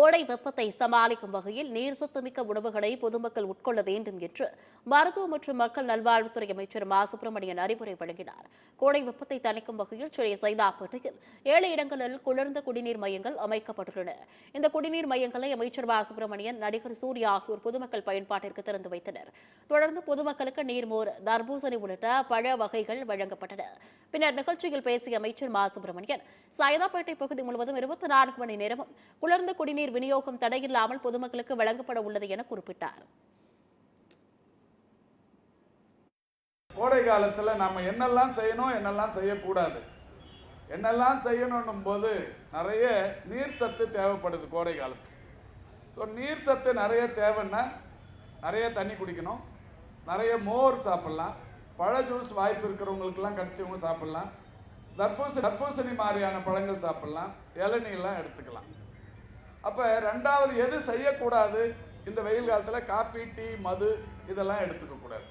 கோடை வெப்பத்தை சமாளிக்கும் வகையில் நீர் சத்துமிக்க உணவுகளை பொதுமக்கள் உட்கொள்ள வேண்டும் என்று மருத்துவ மற்றும் மக்கள் நல்வாழ்வுத்துறை அமைச்சர் மா சுப்பிரமணியன் அறிவுரை வழங்கினார். கோடை வெப்பத்தை தணிக்கும் வகையில் சென்னை சைதாப்பேட்டையில் 7 இடங்களில் குளிர்ந்த குடிநீர் மையங்கள் அமைக்கப்பட்டுள்ளன. இந்த குடிநீர் மையங்களை அமைச்சர் மா சுப்பிரமணியன், நடிகர் சூர்யா ஆகியோர் பொதுமக்கள் பயன்பாட்டிற்கு திறந்து வைத்தனர். தொடர்ந்து பொதுமக்களுக்கு நீர்மோர், தர்பூசணி உள்ளிட்ட பழ வகைகள் வழங்கப்பட்டன. பின்னர் நிகழ்ச்சியில் பேசிய அமைச்சர் மா சுப்பிரமணியன், சைதாப்பேட்டை பகுதி முழுவதும் 24 மணி நேரமும் குளிர்ந்த குடிநீர் விநியோகம் தடையில்லாமல் பொதுமக்களுக்கு வழங்கப்பட உள்ளது என குறிப்பிட்டார். கோடை காலத்தில் நம்ம என்னெல்லாம் செய்யணும், என்னெல்லாம் செய்யக்கூடாது, என்னெல்லாம் செய்யணும் போது நிறைய நீர் சத்து தேவைப்படுது கோடை காலத்தில். ஸோ நீர் சத்து நிறைய தேவைன்னா நிறைய தண்ணி குடிக்கணும், நிறைய மோர் சாப்பிட்லாம், பழ ஜூஸ் வாய்ப்பு இருக்கிறவங்களுக்கெல்லாம் கிடச்சவங்க சாப்பிட்லாம், தர்பூசணி மாதிரியான பழங்கள் சாப்பிட்லாம், இளநீர்லாம் எடுத்துக்கலாம். அப்போ ரெண்டாவது எது செய்யக்கூடாது, இந்த வெயில் காலத்தில் காஃபி, டீ, மது இதெல்லாம் எடுத்துக்கக்கூடாது.